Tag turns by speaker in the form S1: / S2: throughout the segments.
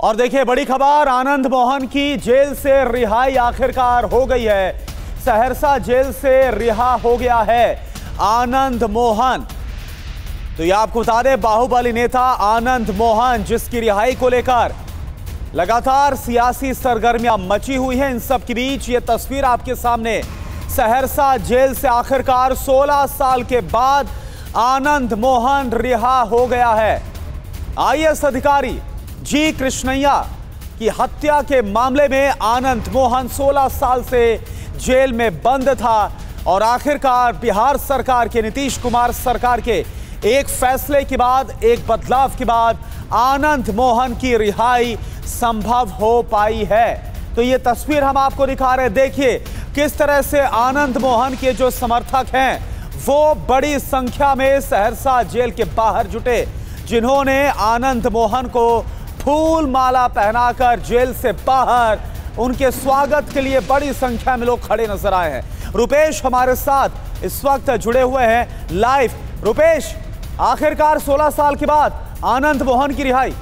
S1: और देखिए बड़ी खबर, आनंद मोहन की जेल से रिहाई आखिरकार हो गई है। सहरसा जेल से रिहा हो गया है आनंद मोहन। तो ये आपको बता दें, बाहुबली नेता आनंद मोहन जिसकी रिहाई को लेकर लगातार सियासी सरगर्मियां मची हुई हैं। इन सब के बीच ये तस्वीर आपके सामने, सहरसा जेल से आखिरकार 16 साल के बाद आनंद मोहन रिहा हो गया है। आईएएस अधिकारी जी कृष्णैया की हत्या के मामले में आनंद मोहन 16 साल से जेल में बंद था और आखिरकार बिहार सरकार के, नीतीश कुमार सरकार के एक फैसले के बाद, एक बदलाव के बाद आनंद मोहन की रिहाई संभव हो पाई है। तो ये तस्वीर हम आपको दिखा रहे हैं। देखिए किस तरह से आनंद मोहन के जो समर्थक हैं वो बड़ी संख्या में सहरसा जेल के बाहर जुटे, जिन्होंने आनंद मोहन को फूल माला पहनाकर जेल से बाहर उनके स्वागत के लिए बड़ी संख्या में लोग खड़े नजर आए हैं। रुपेश हमारे साथ इस वक्त जुड़े हुए हैं लाइव। रुपेश, आखिरकार 16 साल के बाद आनंद मोहन की रिहाई।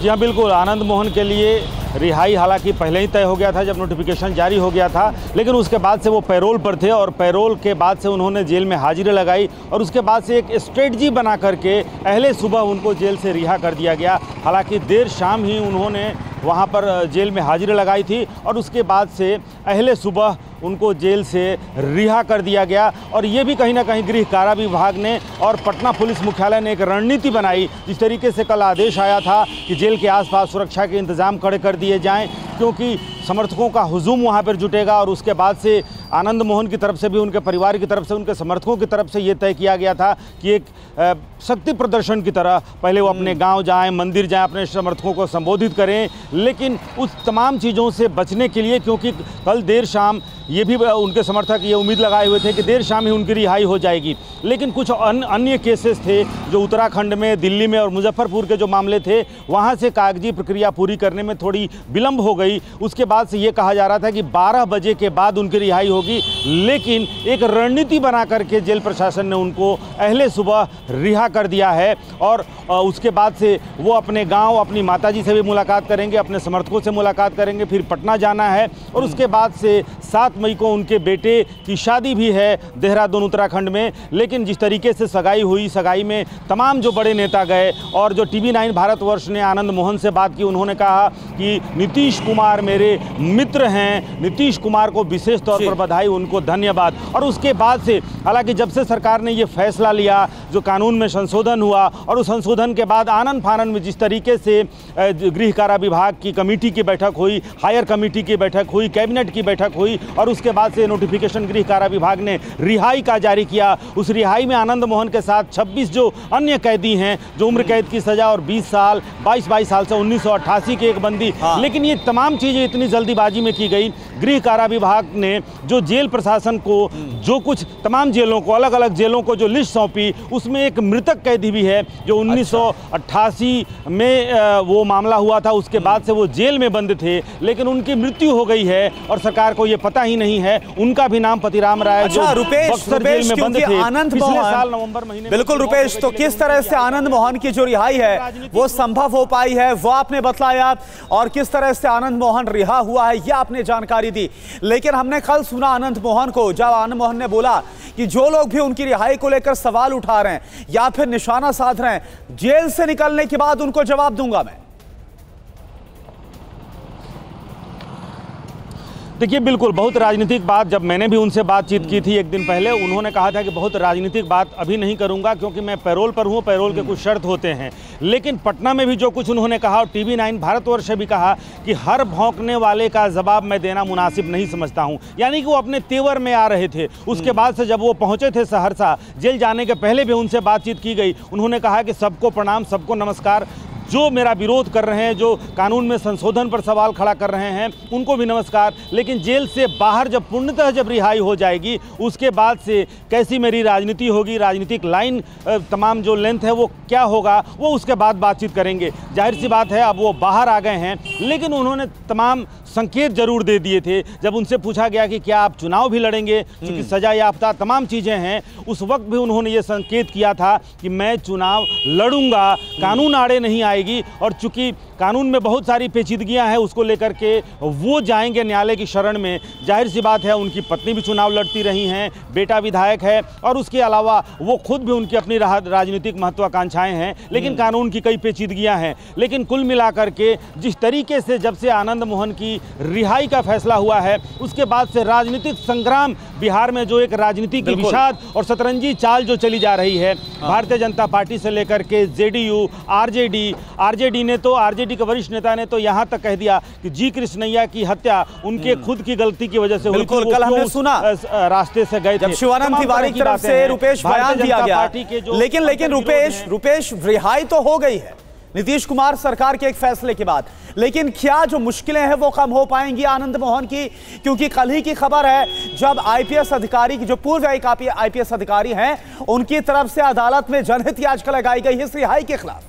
S2: जी हाँ, बिल्कुल। आनंद मोहन के लिए रिहाई हालांकि पहले ही तय हो गया था जब नोटिफिकेशन जारी हो गया था, लेकिन उसके बाद से वो पैरोल पर थे और पैरोल के बाद से उन्होंने जेल में हाजिरी लगाई और उसके बाद से एक स्ट्रेटजी बना करके अहले सुबह उनको जेल से रिहा कर दिया गया। हालांकि देर शाम ही उन्होंने वहाँ पर जेल में हाजिरी लगाई थी और उसके बाद से अहले सुबह उनको जेल से रिहा कर दिया गया। और ये भी कहीं ना कहीं गृह कारा विभाग ने और पटना पुलिस मुख्यालय ने एक रणनीति बनाई। जिस तरीके से कल आदेश आया था कि जेल के आसपास सुरक्षा के इंतजाम कड़े कर दिए जाएं, क्योंकि समर्थकों का हुजूम वहाँ पर जुटेगा। और उसके बाद से आनंद मोहन की तरफ से भी, उनके परिवार की तरफ से, उनके समर्थकों की तरफ से ये तय किया गया था कि एक शक्ति प्रदर्शन की तरह पहले वो अपने गांव जाएं, मंदिर जाएं, अपने समर्थकों को संबोधित करें। लेकिन उस तमाम चीज़ों से बचने के लिए, क्योंकि कल देर शाम ये भी उनके समर्थक ये उम्मीद लगाए हुए थे कि देर शाम ही उनकी रिहाई हो जाएगी, लेकिन कुछ अन्य केसेस थे जो उत्तराखंड में, दिल्ली में और मुजफ्फरपुर के जो मामले थे, वहाँ से कागजी प्रक्रिया पूरी करने में थोड़ी विलम्ब हो गई। उसके बाद से ये कहा जा रहा था कि 12 बजे के बाद उनकी रिहाई होगी, लेकिन एक रणनीति बना करके जेल प्रशासन ने उनको अहले सुबह रिहा कर दिया है। और उसके बाद से वो अपने गांव, अपनी माताजी से भी मुलाकात करेंगे, अपने समर्थकों से मुलाकात करेंगे, फिर पटना जाना है और उसके बाद से 7 मई को उनके बेटे की शादी भी है देहरादून उत्तराखंड में। लेकिन जिस तरीके से सगाई हुई, सगाई में तमाम जो बड़े नेता गए और जो TV9 भारतवर्ष ने आनंद मोहन से बात की, उन्होंने कहा कि नीतीश कुमार मेरे मित्र हैं, नीतीश कुमार को विशेष तौर पर बधाई, उनको धन्यवाद। और उसके बाद से हालांकि जब से सरकार ने ये फैसला लिया, जो कानून में संशोधन हुआ और उस संशोधन के बाद आनंद फानन में जिस तरीके से गृह कारा विभाग की कमेटी की बैठक हुई, हायर कमेटी की बैठक हुई, कैबिनेट की बैठक हुई और उसके बाद से नोटिफिकेशन गृह कारा विभाग ने रिहाई का जारी किया। उस रिहाई में आनंद मोहन के साथ 26 जो अन्य कैदी हैं, जो उम्र कैद की सजा और 20 साल 22 साल से 1988 के एक बंदी। लेकिन ये तमाम चीज़ें इतनी जल्दीबाजी में की गई। गृह कारा विभाग ने जो जेल प्रशासन को जो कुछ तमाम जेलों को, अलग अलग जेलों को जो लिस्ट सौंपी, उसमें एक मृतक कैदी भी है जो 1988 में वो मामला हुआ था। उसके बाद से वो जेल में बंद थे, लेकिन उनकी मृत्यु हो गई है और सरकार को ये पता ही नहीं है। उनका भी नाम पतिराम राय, जो बक्सर जेल में बंद थे
S1: आनंद
S2: पिछले
S1: मोहन,
S2: साल नवंबर महीने।
S1: बिल्कुल रुपेश, तो किस तरह से आनंद मोहन की जो रिहाई है वो संभव हो पाई है वो आपने बतलाया, और किस तरह से आनंद मोहन रिहा हुआ है ये आपने जानकारी दी। लेकिन हमने कल सुना आनंद मोहन को, जब आनंद मोहन ने बोला कि जो लोग भी उनकी रिहाई को लेकर सवाल उठा रहे हैं या फिर निशाना साध रहे हैं, जेल से निकलने के बाद उनको जवाब दूंगा मैं।
S2: देखिए, बिल्कुल बहुत राजनीतिक बात, जब मैंने भी उनसे बातचीत की थी एक दिन पहले, उन्होंने कहा था कि बहुत राजनीतिक बात अभी नहीं करूंगा क्योंकि मैं पैरोल पर हूं, पैरोल के कुछ शर्त होते हैं। लेकिन पटना में भी जो कुछ उन्होंने कहा और TV9 भारतवर्ष से भी कहा कि हर भौंकने वाले का जवाब मैं देना मुनासिब नहीं समझता हूं, यानी कि वो अपने तेवर में आ रहे थे। उसके बाद से जब वो पहुंचे थे सहरसा, जेल जाने के पहले भी उनसे बातचीत की गई। उन्होंने कहा कि सबको प्रणाम, सबको नमस्कार, जो मेरा विरोध कर रहे हैं, जो कानून में संशोधन पर सवाल खड़ा कर रहे हैं, उनको भी नमस्कार। लेकिन जेल से बाहर जब पूर्णतः जब रिहाई हो जाएगी, उसके बाद से कैसी मेरी राजनीति होगी, राजनीतिक लाइन तमाम जो लेंथ है वो क्या होगा, वो उसके बाद बातचीत करेंगे। जाहिर सी बात है अब वो बाहर आ गए हैं, लेकिन उन्होंने तमाम संकेत जरूर दे दिए थे। जब उनसे पूछा गया कि क्या आप चुनाव भी लड़ेंगे, क्योंकि सजा याफ्ता तमाम चीज़ें हैं, उस वक्त भी उन्होंने ये संकेत किया था कि मैं चुनाव लड़ूंगा, कानून आड़े नहीं आएगी। और चूंकि कानून में बहुत सारी पेचीदगियां हैं, उसको लेकर के वो जाएंगे न्यायालय की शरण में। जाहिर सी बात है उनकी पत्नी भी चुनाव लड़ती रही हैं, बेटा विधायक है, और उसके अलावा वो खुद भी उनकी अपनी राजनीतिक महत्वाकांक्षाएं हैं, लेकिन कानून की कई पेचीदगियां हैं। लेकिन कुल मिलाकर के जिस तरीके से जब से आनंद मोहन की रिहाई का फैसला हुआ है, उसके बाद से राजनीतिक संग्राम बिहार में जो एक राजनीति की विषाद और शतरंजी चाल जो चली जा रही है, भारतीय जनता पार्टी से लेकर के जेडीयू, आरजेडी ने तो, आरजेडी के वरिष्ठ नेता ने तो यहां तक कह दिया कि जी कृष्णैया की हत्या उनके खुद की गलती की वजह से हुई थी।
S1: कल हमने सुना
S2: रास्ते से गए थे,
S1: शिवानंद तिवारी की तरफ से रुपेश बयान दिया गया, लेकिन रुपेश रिहाई तो हो गई है नीतीश कुमार सरकार के एक फैसले के बाद, लेकिन क्या जो मुश्किलें हैं वो कम हो पाएंगी आनंद मोहन की? क्योंकि कल ही की खबर है जब आईपीएस अधिकारी की, जो पूर्व आईपीएस अधिकारी हैं, उनकी तरफ से अदालत में जनहित याचिका लगाई गई है इस रिहाई के खिलाफ।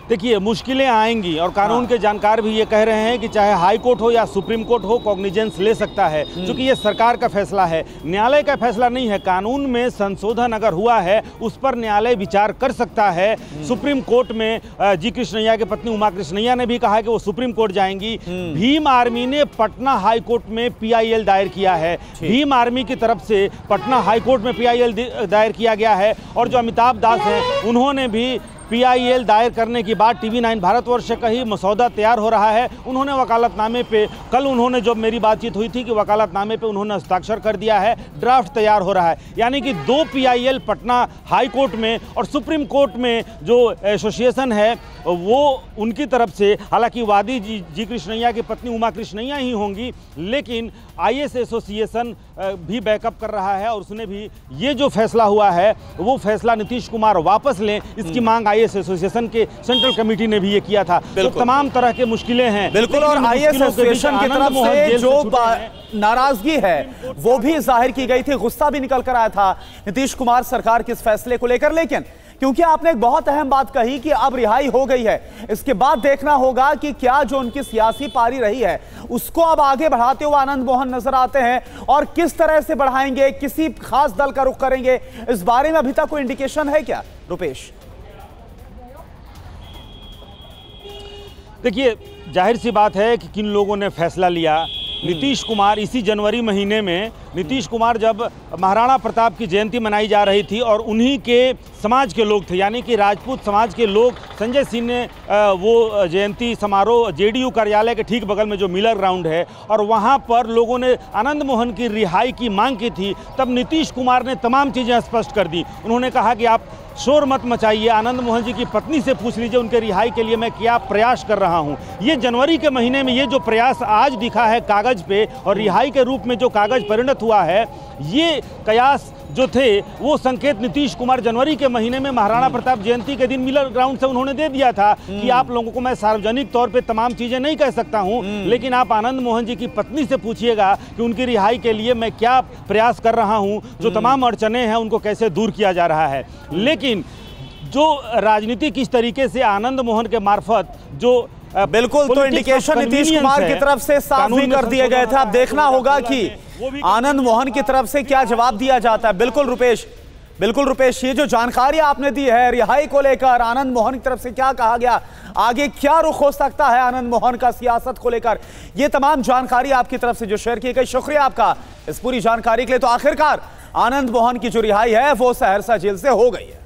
S2: देखिए, मुश्किलें आएंगी और कानून के जानकार भी ये कह रहे हैं कि चाहे हाई कोर्ट हो या सुप्रीम कोर्ट हो, कॉग्निजेंस ले सकता है, क्योंकि ये सरकार का फैसला है, न्यायालय का फैसला नहीं है। कानून में संशोधन अगर हुआ है उस पर न्यायालय विचार कर सकता है। सुप्रीम कोर्ट में जी कृष्णैया की पत्नी उमा कृष्णैया ने भी कहा कि वो सुप्रीम कोर्ट जाएंगी। भीम आर्मी ने पटना हाई कोर्ट में PIL दायर किया है, भीम आर्मी की तरफ से पटना हाई कोर्ट में PIL दायर किया गया है। और जो अमिताभ दास हैं, उन्होंने भी PIL दायर करने की बात TV9 भारतवर्ष से कही, मसौदा तैयार हो रहा है। उन्होंने वकालतनामे पे, कल उन्होंने जब मेरी बातचीत हुई थी कि वकालतनामे पे उन्होंने हस्ताक्षर कर दिया है, ड्राफ्ट तैयार हो रहा है। यानी कि 2 PIL पटना हाई कोर्ट में और सुप्रीम कोर्ट में जो एसोसिएशन है वो उनकी तरफ से, हालांकि वादी जी कृष्णैया की पत्नी उमा कृष्णैया ही होंगी, लेकिन IAS एसोसिएशन भी बैकअप कर रहा है और उसने भी ये जो फैसला हुआ है वो फैसला नीतीश कुमार वापस लें, इसकी मांग IAS एसोसिएशन के सेंट्रल कमेटी ने भी ये किया था। तो तमाम तरह के मुश्किलें हैं।
S1: बिल्कुल, और IAS एसोसिएशन की तरफ से जो नाराजगी है वो भी जाहिर की गई थी, गुस्सा भी निकल कर आया था नीतीश कुमार सरकार के इस फैसले को लेकर। लेकिन क्योंकि आपने एक बहुत अहम बात कही कि अब रिहाई हो गई है, इसके बाद देखना होगा कि क्या जो उनकी सियासी पारी रही है उसको अब आगे बढ़ाते हुए आनंद मोहन नजर आते हैं, और किस तरह से बढ़ाएंगे, किसी खास दल का रुख करेंगे, इस बारे में अभी तक कोई इंडिकेशन है क्या रुपेश?
S2: देखिए, जाहिर सी बात है कि किन लोगों ने फैसला लिया। नीतीश कुमार, इसी जनवरी महीने में नीतीश कुमार जब महाराणा प्रताप की जयंती मनाई जा रही थी और उन्हीं के समाज के लोग थे, यानी कि राजपूत समाज के लोग, संजय सिंह ने वो जयंती समारोह जेडीयू कार्यालय के ठीक बगल में जो मिलर ग्राउंड है, और वहाँ पर लोगों ने आनंद मोहन की रिहाई की मांग की थी। तब नीतीश कुमार ने तमाम चीज़ें स्पष्ट कर दी। उन्होंने कहा कि आप शोर मत मचाइए, आनंद मोहन जी की पत्नी से पूछ लीजिए उनके रिहाई के लिए मैं क्या प्रयास कर रहा हूं। ये जनवरी के महीने में ये जो प्रयास आज दिखा है कागज पे और रिहाई के रूप में जो कागज परिणत हुआ है, ये कयास जो थे वो संकेत नीतीश कुमार जनवरी के महीने में महाराणा प्रताप जयंती के दिन मिलर ग्राउंड से उन्होंने दे दिया था कि आप लोगों को मैं सार्वजनिक तौर पे तमाम चीजें नहीं कह सकता हूं, लेकिन आप आनंद मोहन जी की पत्नी से पूछिएगा कि उनकी रिहाई के लिए मैं क्या प्रयास कर रहा हूं, जो तमाम अड़चने हैं उनको कैसे दूर किया जा रहा है। लेकिन जो राजनीति किस तरीके से आनंद मोहन के मार्फत जो
S1: बिल्कुल, तो इंडिकेशन नीतीश कुमार की तरफ से साफ भी कर दिए गए थे। अब देखना होगा कि आनंद मोहन की तरफ से क्या जवाब दिया जाता है। बिल्कुल रुपेश, ये जो जानकारी आपने दी है रिहाई को लेकर, आनंद मोहन की तरफ से क्या कहा गया, आगे क्या रुख हो सकता है आनंद मोहन का सियासत को लेकर, ये तमाम जानकारी आपकी तरफ से जो शेयर की गई, शुक्रिया आपका इस पूरी जानकारी के लिए। तो आखिरकार आनंद मोहन की जो रिहाई है वो सहरसा जेल से हो गई है।